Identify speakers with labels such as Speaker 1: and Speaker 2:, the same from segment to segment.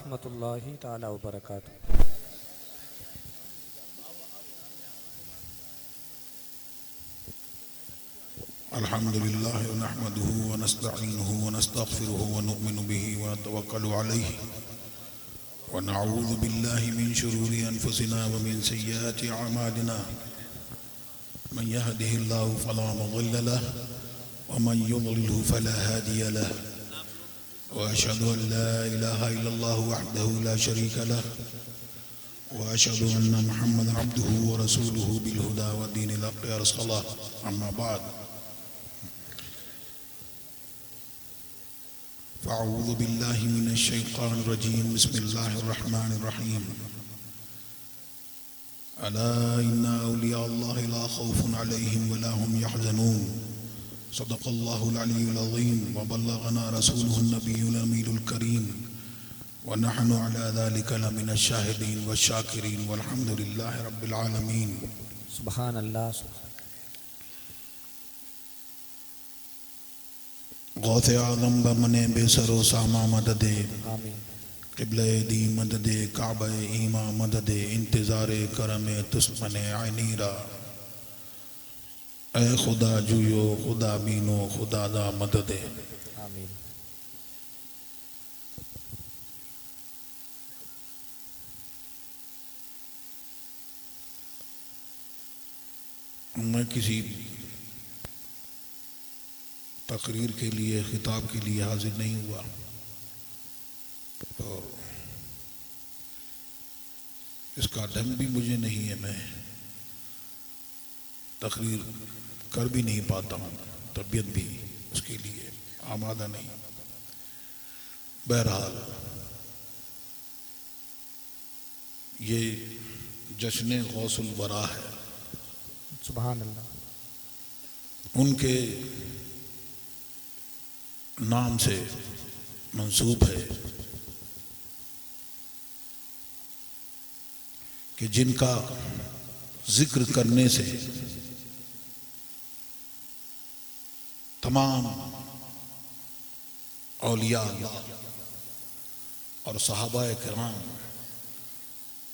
Speaker 1: रहमतुल्लाहि ताला व बरकातुहू।
Speaker 2: अल्हम्दुलिल्लाह व नहमदुहु व नस्तईनुहु व नस्तगफिरुहु व नुमिनु बिही व नतवक्कलु अलैहि व नऊज़ु बिल्लाहि मिन शुरूरि अनफुसिना व मिन सय्यिआति अमालिना मन यहदिहिल्लाहु फला मुज़िल्ल लहु व मन युज़लिल्हु फला हादिय लहु व अशहदु अन ला इलाहा इल्लल्लाहु वहदहु ला शरीका लहु व अशहदु अन्न मुहम्मदन अब्दुहु व रसूलुहु बिल हुदा व दीनिल हक़्क़ि अरसलह अम्मा बाद फ़अऊज़ु बिल्लाहि मिनश शैतानिर रजीम बिस्मिल्लाहिर रहमानिर रहीम अला इन्ना औलिया अल्लाहि ला खौफुन अलैहिम वला हुम यहज़नून सदक़ल्लाहुल अलियुल अज़ीम व बल्लगना रसूलुहुन नबियुल अमीनुल करीम व नहनु अला ज़ालिका लमिनश शाहिदीन व शाकिरीन वल्हम्दुलिल्लाहि रब्बिल आलमीन।
Speaker 1: सुभान अल्लाह।
Speaker 2: गौसे आज़म बमने बेसरो सामा मददे
Speaker 1: आमीन।
Speaker 2: क़िबले दी मददे काबे ईमा मददे इंतज़ारे करमे तुस्मने आइनीरा ए खुदा जुयो खुदा बीनो खुदा दा मददे।
Speaker 1: आमीन।
Speaker 2: मैं किसी तकरीर के लिए खिताब के लिए हाजिर नहीं हुआ और इसका ढंग भी मुझे नहीं है, मैं तकरीर कर भी नहीं पाता हूँ, तबीयत भी उसके लिए आमादा नहीं। बहरहाल ये जश्न गौसुल वरा है,
Speaker 1: सुभान अल्लाह।
Speaker 2: उनके नाम से मंसूब है कि जिनका जिक्र करने से तमाम औलिया अल्लाह और सहाबा किराम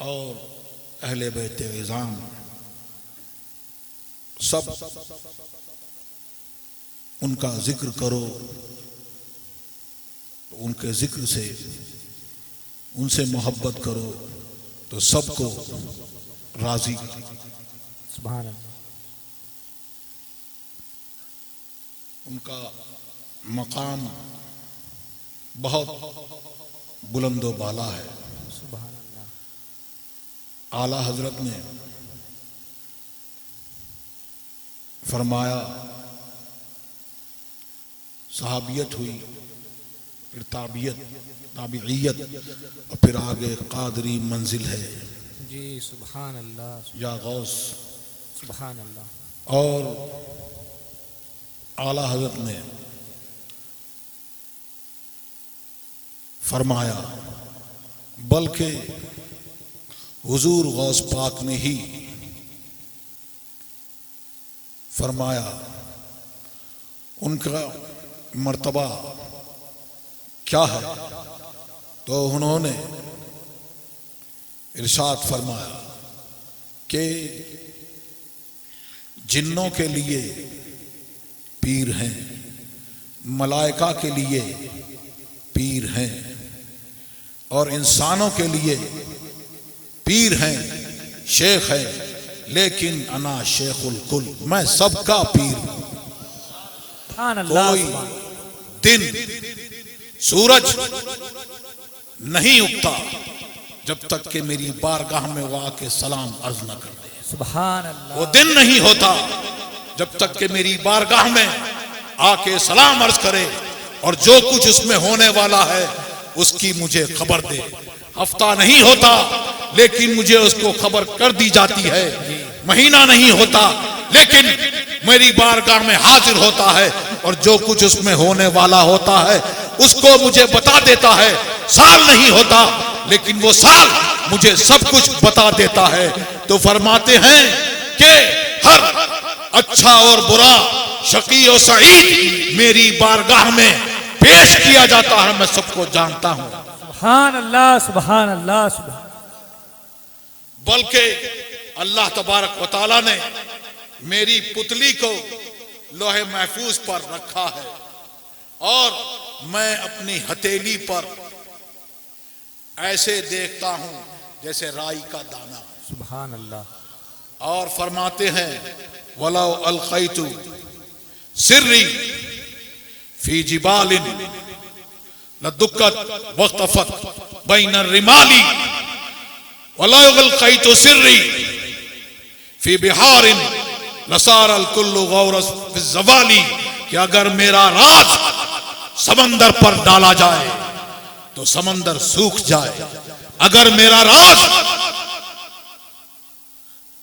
Speaker 2: और अहले बैत इज़ाम सब उनका जिक्र करो तो उनके जिक्र से उनसे मोहब्बत करो तो सबको राजी।
Speaker 1: सुभान अल्लाह।
Speaker 2: उनका मकाम बहुत बुलंदो बाला है।
Speaker 1: सुभान अल्लाह।
Speaker 2: आला हजरत ने फरमाया सहाबियत हुई, फिर ताबियत, ताबियत और फिर आगे कादरी मंजिल है
Speaker 1: जी। सुभान अल्लाह।
Speaker 2: या गौस।
Speaker 1: सुभान अल्लाह।
Speaker 2: और आला हजरत ने फरमाया बल्कि हुजूर गौस पाक ने ही फरमाया उनका मर्तबा क्या है, तो उन्होंने इरशाद फरमाया कि जिन्नों के लिए पीर हैं, मलाइका के लिए पीर हैं और इंसानों के लिए पीर हैं, शेख है, लेकिन अना शेखुल कुल, मैं सबका पीर हूं। कोई दिन सूरज नहीं उगता जब तक कि मेरी बारगाह में वो आके सलाम अर्ज न कर दे।
Speaker 1: सुभान अल्लाह।
Speaker 2: वो दिन नहीं होता जब तक कि मेरी बारगाह में आके सलाम अर्ज करे और जो कुछ उसमें होने वाला है उसकी मुझे खबर दे। हफ्ता नहीं होता लेकिन मुझे उसको खबर कर दी जाती है। महीना नहीं होता लेकिन मेरी बारगाह में हाजिर होता है और जो कुछ उसमें होने वाला होता है उसको मुझे बता देता है। साल नहीं होता लेकिन वो साल मुझे सब कुछ बता देता है। तो फरमाते हैं कि हर अच्छा और बुरा, शकी और सईद मेरी बारगाह में पेश किया जाता है, मैं सबको जानता हूं।
Speaker 1: सुभान अल्लाह सुभान अल्लाह सुभान।
Speaker 2: बल्कि अल्लाह तबारक व तआला ने मेरी पुतली को लोहे महफूज पर रखा है और मैं अपनी हथेली पर ऐसे देखता हूं जैसे राई का दाना।
Speaker 1: सुभान अल्लाह।
Speaker 2: और फरमाते हैं वलाउ अलक़ैतु सिर्री फी जिबालिन लदुक्कत वख्तफत बैन रिमाली वलाउ अलक़ैतु सिर्री फी बिहारिन लसार अल कुल्लु गौरस फी ज़वाली, कि अगर मेरा राज समंदर पर डाला जाए तो समंदर सूख जाए, अगर मेरा राज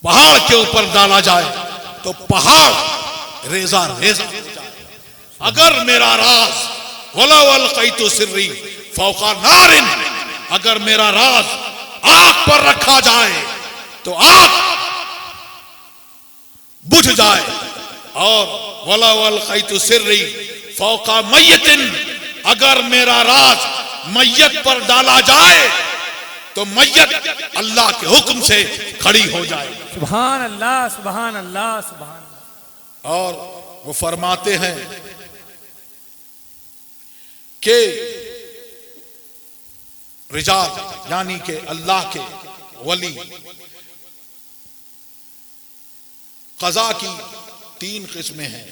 Speaker 2: पहाड़ के ऊपर डाला जाए तो पहाड़ रेजा रेजा हो जाए, अगर मेरा राज वला अलक़ैतु सिर्री फौका नारिन, अगर मेरा राज आग पर रखा जाए तो आग बुझ जाए, और वला अलक़ैतु सिर्री फौका मय्यतिन, अगर मेरा राज मय्यत पर डाला जाए तो मय्यत अल्लाह के हुक्म से खड़ी हो जाए।
Speaker 1: सुभान अल्लाह सुभान अल्लाह सुभान अल्लाह।
Speaker 2: और वो फरमाते हैं कि रिजाल यानी कि अल्लाह के वली कज़ा की 3 किस्में हैं।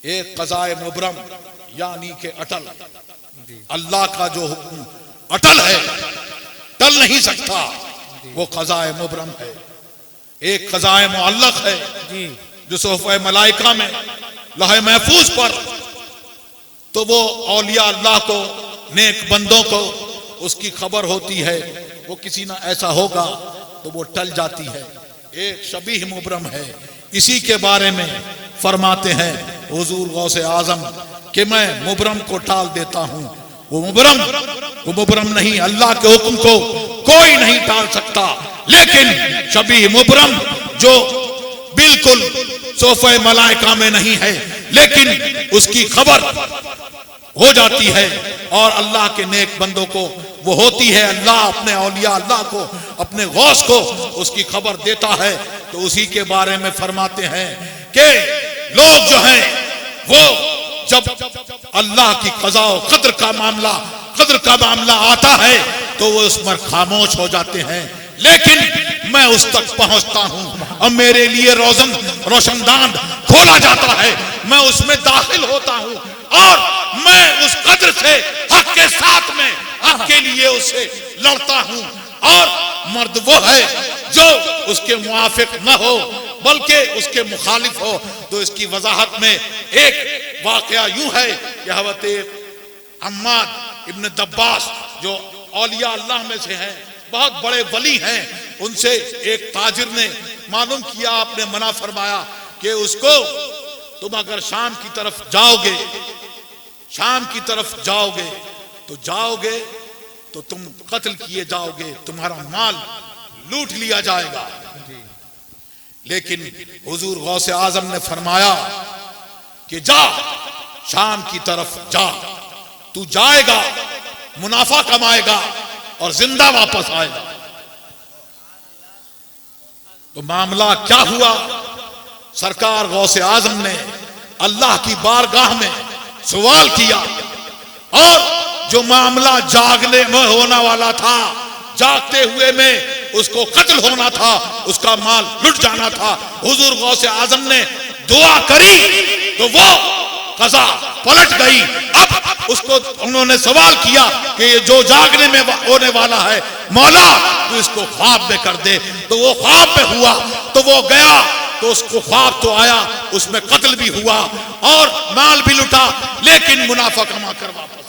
Speaker 2: एक कज़ाए मुबरम यानी कि अटल, अल्लाह का जो हुक्म अटल है, टल नहीं सकता, वो कज़ाए मुबरम है। एक कज़ाए मुअल्लक़ है जो सोफ़े मलाइका में लौहे महफूज पर, तो वो औलिया अल्लाह को, नेक बंदों को उसकी खबर होती है, वो किसी ना ऐसा होगा तो वो टल जाती है। एक शबीह मुबरम है, इसी के बारे में फरमाते हैं हुजूर गौसे आजम कि मैं मुबरम को टाल देता हूं। वो मुबरम नहीं, अल्लाह के हुक्म को कोई नहीं टाल सकता, लेकिन शबीह मुबरम जो बिल्कुल सोफ़े मलाइका में नहीं है लेकिन उसकी खबर हो जाती है, और अल्लाह के नेक बंदों को वो होती है। अल्लाह अपने औलिया अल्लाह को, अपने गौस को उसकी खबर देता है। तो उसी के बारे में फरमाते हैं कि लोग जो हैं वो जब अल्लाह की क़ज़ा और क़द्र का मामला आता है तो वो उस पर खामोश हो जाते हैं, लेकिन मैं उस तक पहुंचता हूं और मेरे लिए रोशनदान खोला जाता है, मैं उसमें दाखिल होता हूं और मैं उस कद्र से हक के साथ में हक के लिए उससे लड़ता हूं। और मर्द वो है जो उसके मुआफिक न हो बल्कि उसके मुखालिफ हो। तो इसकी वजाहत में एक वाकया यूं है कि हज़रत अम्माद इब्न दब्बास जो औलिया अल्लाह में से हैं, बहुत बड़े वली हैं, उनसे एक ताजिर ने मालूम किया, आपने मना फरमाया कि उसको तुम अगर शाम की तरफ जाओगे तो तुम कत्ल किए जाओगे, तुम्हारा माल लूट लिया जाएगा। लेकिन हुजूर गौसे आजम ने फरमाया कि जा, शाम की तरफ जा, तू जाएगा, मुनाफा कमाएगा और जिंदा वापस आएगा। तो मामला क्या हुआ? सरकार गौसे आजम ने अल्लाह की बारगाह में सवाल किया, और जो मामला जागने में होने वाला था, जागते हुए में उसको कत्ल होना था, उसका माल लुट जाना था, हुजूर गौसे आजम ने दुआ करी तो वो कज़ा पलट गई। अब उसको उन्होंने सवाल किया कि ये जो जागने में होने वाला है, मौला तू इसको ख्वाब में कर दे। तो वो ख्वाब में हुआ, तो वो गया, तो उसको ख्वाब तो आया, उसमें कत्ल भी हुआ और माल भी लुटा, लेकिन मुनाफा कमा कर वापस।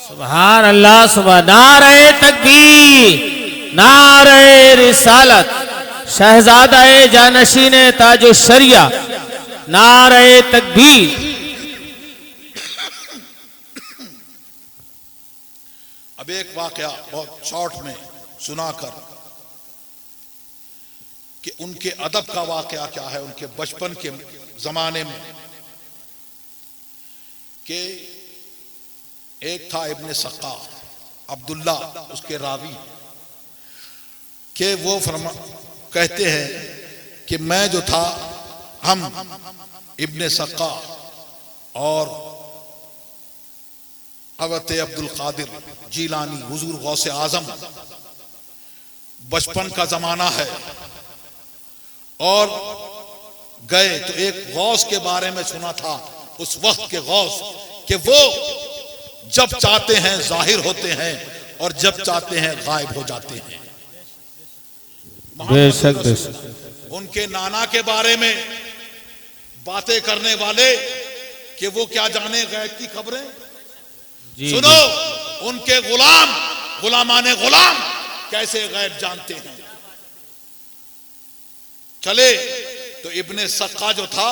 Speaker 3: सुभान अल्लाह, सुभान। नारे तकबीर, नारे रिसालत, शहजादा जानशीन ताजो शरिया, नारे तकबीर।
Speaker 2: अब एक वाकया बहुत शॉर्ट में सुनाकर कि उनके अदब का वाकया क्या है, उनके बचपन के जमाने में, कि एक था इब्ने सक्का, अब्दुल्ला उसके रावी के वो कहते हैं कि मैं जो था, हम इब्ने सक्का और हज़रत अब्दुल कादिर जीलानी हुजूर गौसे आजम, बचपन का जमाना है और गए तो एक गौस के बारे में सुना था, उस वक्त के गौस कि वो जब चाहते हैं जाहिर होते हैं और जब चाहते हैं गायब हो जाते हैं।
Speaker 3: बेशक बेशक।
Speaker 2: उनके नाना के बारे में बातें करने वाले कि वो क्या जाने गैब की खबरें। सुनो, उनके गुलामाने गुलाम कैसे गैब जानते हैं। चले तो इब्ने सक्का जो था,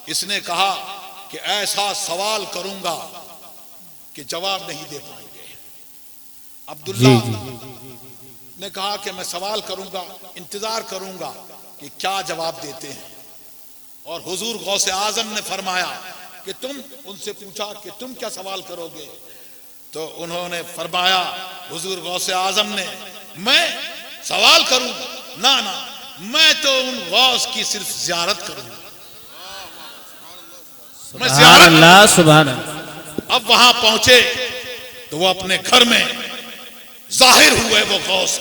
Speaker 2: इसने कहा कि ऐसा सवाल करूंगा कि जवाब नहीं दे पाएंगे। अब्दुल्ला ने कहा कि मैं सवाल करूंगा, इंतजार करूंगा कि क्या जवाब देते हैं। और हुजूर गौसे आजम ने फरमाया कि तुम उनसे पूछा कि तुम क्या सवाल करोगे, तो उन्होंने फरमाया, हुजूर गौसे आजम ने, मैं सवाल करूंगा ना ना, मैं तो उन गौस की सिर्फ ज़ियारत करूंगा। मैं ज़ियारत।
Speaker 3: सुभान अल्लाह।
Speaker 2: अब वहां पहुंचे तो वो अपने घर में जाहिर हुए वो गौस,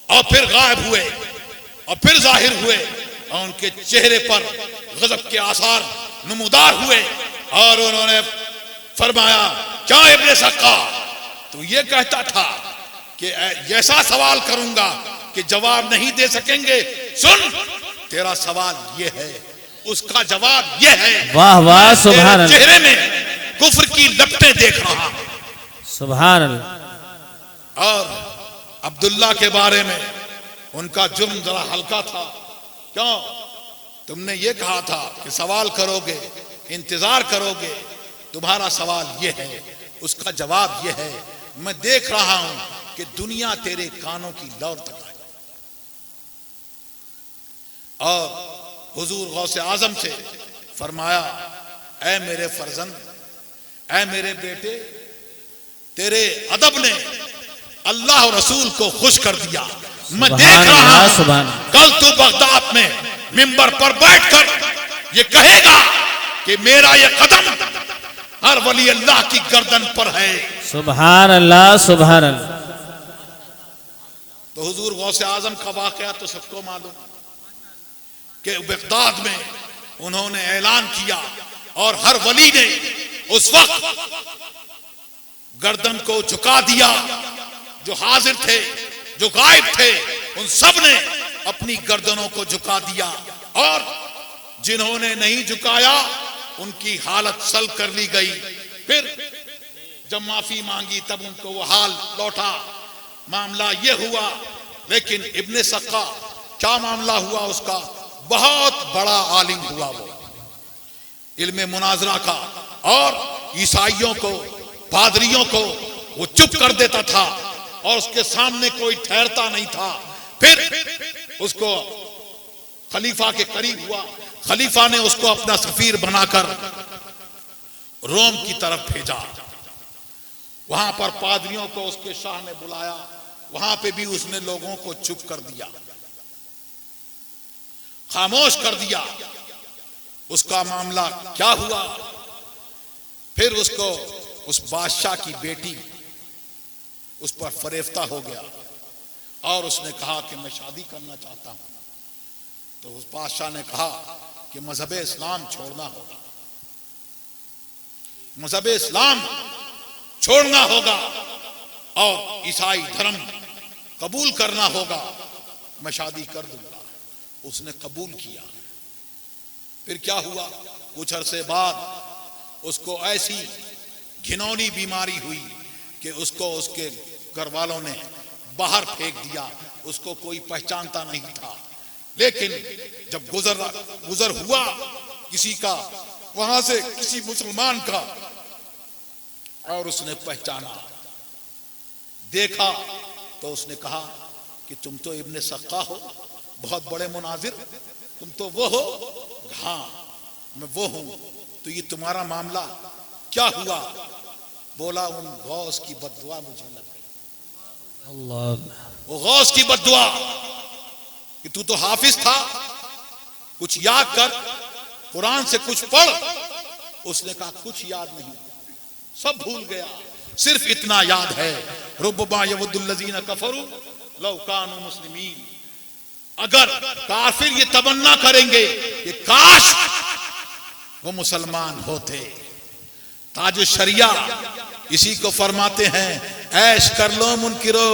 Speaker 2: और फिर गायब हुए और फिर जाहिर हुए, और उनके चेहरे पर गजब के आसार नमूदार हुए। और उन्होंने फरमाया, क्या इब्ने सक्का, तो ये कहता था कि ऐसा सवाल करूंगा कि जवाब नहीं दे सकेंगे। सुन, तेरा सवाल ये है, उसका जवाब ये है।
Speaker 3: वाह वाह, सुभान अल्लाह।
Speaker 2: चेहरे में कुफ्र की लपटें देख रहा हूं।
Speaker 3: सुभान अल्लाह।
Speaker 2: और अब्दुल्ला के बारे में उनका जुर्म जरा हल्का था। क्यों? तुमने ये कहा था कि सवाल करोगे, इंतजार करोगे, तुम्हारा सवाल ये है, उसका जवाब ये है। मैं देख रहा हूं कि दुनिया तेरे कानों की लौर तक आई। और हुजूर गौसे आजम से फरमाया, ऐ मेरे फर्जंद, ऐ मेरे बेटे, तेरे अदब ने अल्लाह और रसूल को खुश कर दिया। मैं देख रहा हूं कल तू बगदाद में मिंबर पर बैठकर ये कहेगा कि मेरा ये कदम हर वली अल्लाह की गर्दन पर है।
Speaker 3: सुभान अल्लाह, सुभान अल्लाह।
Speaker 2: तो हुजूर गौसे आजम का वाकया तो सबको मालूम कि बगदाद में उन्होंने ऐलान किया और हर वली ने उस वक्त गर्दन को झुका दिया। जो हाजिर थे, जो गायब थे, उन सब ने अपनी गर्दनों को झुका दिया। और जिन्होंने नहीं झुकाया उनकी हालत सल्ब कर ली गई। फिर जब माफी मांगी तब उनको वो हाल लौटा। मामला ये हुआ। लेकिन इब्ने सक्का, क्या मामला हुआ उसका? बहुत बड़ा आलिम हुआ वो, इल्मे मुनाजरा का। और ईसाइयों को, पादरियों को वो चुप कर देता था और उसके सामने कोई ठहरता नहीं था। फिर उसको खलीफा के करीब हुआ। खलीफा ने उसको अपना सफीर बनाकर रोम की तरफ भेजा। वहां पर पादरियों को उसके शाह ने बुलाया। वहां पे भी उसने लोगों को चुप कर दिया, खामोश कर दिया। उसका मामला क्या हुआ? फिर उसको उस बादशाह की बेटी उस पर फरेफ्ता हो गया और उसने कहा कि मैं शादी करना चाहता हूं। तो उस बादशाह ने कहा कि मजहब इस्लाम छोड़ना होगा, मजहब इस्लाम छोड़ना होगा और ईसाई धर्म कबूल करना होगा। मैं शादी कर दूंगा। उसने कबूल किया। फिर क्या हुआ? कुछ अरसे बाद उसको ऐसी घिनौनी बीमारी हुई कि उसको उसके घर वालों ने बाहर फेंक दिया। उसको कोई पहचानता नहीं था। लेकिन जब गुजर हुआ किसी का, वहां से किसी मुसलमान का, और उसने पहचाना, देखा, तो उसने कहा कि तुम तो इब्ने सक्का हो, बहुत बड़े मुनाजिर, तुम तो वो हो। हाँ, मैं वो हूं। तो ये तुम्हारा मामला क्या हुआ? बोला उन गौस की बद्दुआ मुझे लग गई।
Speaker 3: अल्लाह।
Speaker 2: वो गौस की बद्दुआ कि तू तो हाफिज था, कुछ याद कर, कुरान से कुछ पढ़। उसने कहा कुछ याद नहीं, सब भूल गया, सिर्फ इतना याद है रुब्बा यवद्दुल्लज़ीना कफरू लौ कानू मुस्लिमीन। अगर काफिर ये तमन्ना करेंगे कि काश वो मुसलमान होते। ताज शरिया इसी को फरमाते हैं, ऐश कर लो मुनकिरो,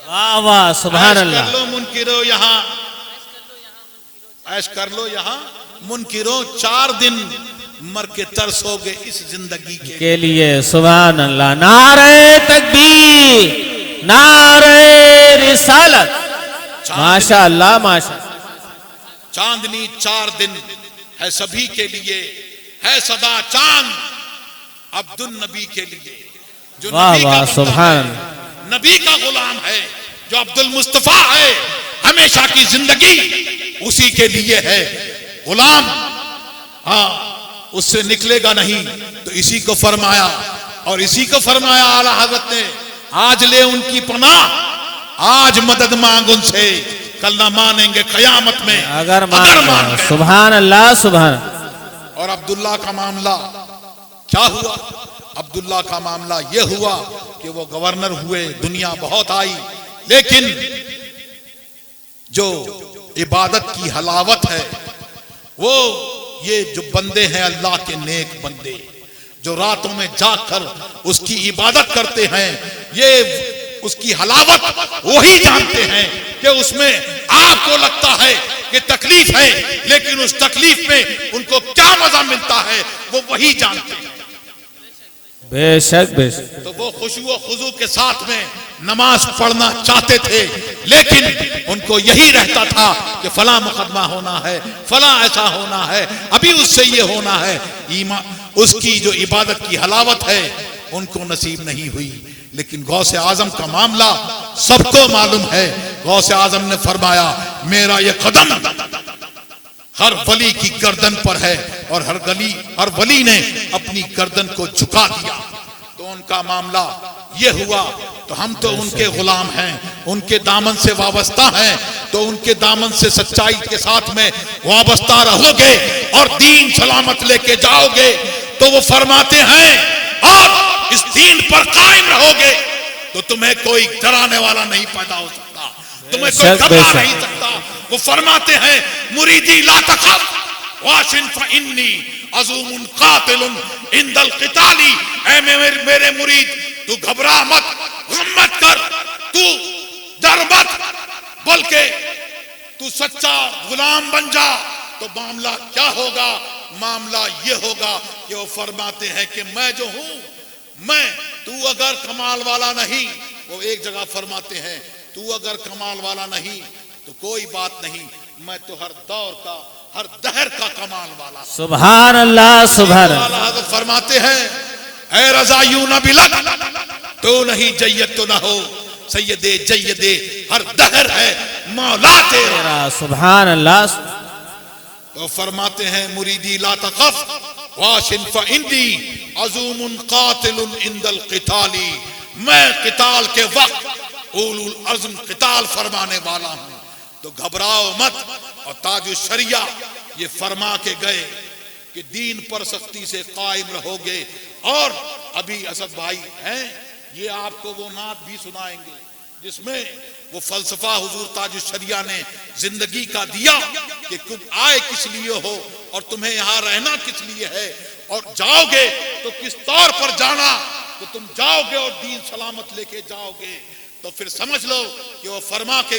Speaker 3: वाह वाह सुभान
Speaker 2: ऐश
Speaker 3: अल्लाह।
Speaker 2: कर लो मुनकिरो यहाँ, ऐश कर लो यहाँ मुनकिरो, 4 दिन मर के तरसोगे इस जिंदगी
Speaker 3: के लिए। सुभान अल्लाह। नारे तकबीर, नारे रिसालत। माशा अल्लाह माशा।
Speaker 2: चांदनी 4 दिन है सभी के लिए, है सदा चांद अब्दुल नबी के लिए। जो
Speaker 3: वाह
Speaker 2: नबी का
Speaker 3: वाह
Speaker 2: बंदा
Speaker 3: सुभान।
Speaker 2: है, नबी का गुलाम है, जो अब्दुल मुस्तफा है, हमेशा की जिंदगी उसी के लिए है। गुलाम हाँ उससे निकलेगा नहीं, तो इसी को फरमाया। और इसी को फरमाया आला हज़रत ने, आज ले उनकी पनाह, आज मदद मांग उनसे, कल ना मानेंगे कयामत में
Speaker 3: अगर
Speaker 2: मान
Speaker 3: मान। सुभान अल्लाह सुभान।
Speaker 2: और अब्दुल्ला का मामला क्या हुआ? अब्दुल्ला का मामला यह हुआ कि वो गवर्नर हुए, दुनिया बहुत आई, लेकिन जो इबादत की हलावत है, वो ये जो बंदे हैं अल्लाह के नेक बंदे, जो रातों में जाकर उसकी इबादत करते हैं, ये उसकी हलावत वही जानते हैं कि उसमें आपको लगता है कि तकलीफ है, लेकिन उस तकलीफ में उनको क्या मजा मिलता है वो वही जानते हैं।
Speaker 3: बेशक बेशक।
Speaker 2: तो वो खुशू व खुजू के साथ में नमाज पढ़ना चाहते थे, लेकिन उनको यही रहता था कि फला मुकदमा होना है, फला ऐसा होना है, अभी उससे ये होना है। उसकी जो इबादत की हलावत है उनको नसीब नहीं हुई। लेकिन गौसे आजम का मामला सबको मालूम है। गौसे आजम ने फरमाया, मेरा ये कदम हर वली की गर्दन पर है, और हर वली ने अपनी गर्दन को झुका दिया। तो उनका मामला ये हुआ। तो हम तो उनके गुलाम हैं, उनके दामन से वाबस्ता हैं, तो उनके दामन से सच्चाई के साथ में वाबस्ता रहोगे और दीन सलामत लेके जाओगे। तो वो फरमाते हैं, और इस दीन पर कायम रहोगे तो तुम्हें कोई डराने वाला नहीं पैदा हो सकता, तुम्हें कोई घबरा नहीं सकता। वो फरमाते हैं, मुरीदी ला तखफ वाशिन फइन्नी अज़ूमुन कातिलुन इंदल क़िताली। ऐ मेरे मुरीद, तू घबरा मत, गम मत कर, तू डर मत, बल्कि तू सच्चा गुलाम बन जा। तो मामला क्या होगा? मामला ये होगा कि वो फरमाते हैं कि मैं जो हूं, मैं, तू अगर कमाल वाला नहीं, वो एक जगह फरमाते हैं, तू अगर कमाल वाला नहीं तो कोई बात नहीं, मैं तो हर दौर का, हर दहर का कमाल वाला।
Speaker 3: सुभान अल्लाह सुभान अल्लाह।
Speaker 2: फरमाते हैं, ऐ रज़ा यूं न बिलक, तो नहीं जय्यद तो ना हो, सैयदे जय्यदे हर दहर है मौला तेरा।
Speaker 3: सुभान अल्लाह।
Speaker 2: तो फरमाते हैं, मुरीदी ला तखफ वाशिन फइन्नी अज़ूमुन कातिलुन इंदल क़िताली। मैं क़िताल के वक्त उलुल अज़्म क़िताल फरमाने वाला हूं, तो घबराओ मत। और ताजुश शरिया ये फरमा के गए कि दीन पर सख्ती से कायम रहोगे। और अभी असद भाई हैं, ये आपको वो नात भी सुनाएंगे जिसमें वो फलसफा हुजूर ताजुश शरिया ने जिंदगी का दिया कि तुम आए किस लिए हो और तुम्हें यहाँ रहना किस लिए है, और जाओगे तो किस तौर पर जाना। तो तुम जाओगे और दीन सलामत लेके जाओगे। तो फिर समझ लो कि वो फरमा के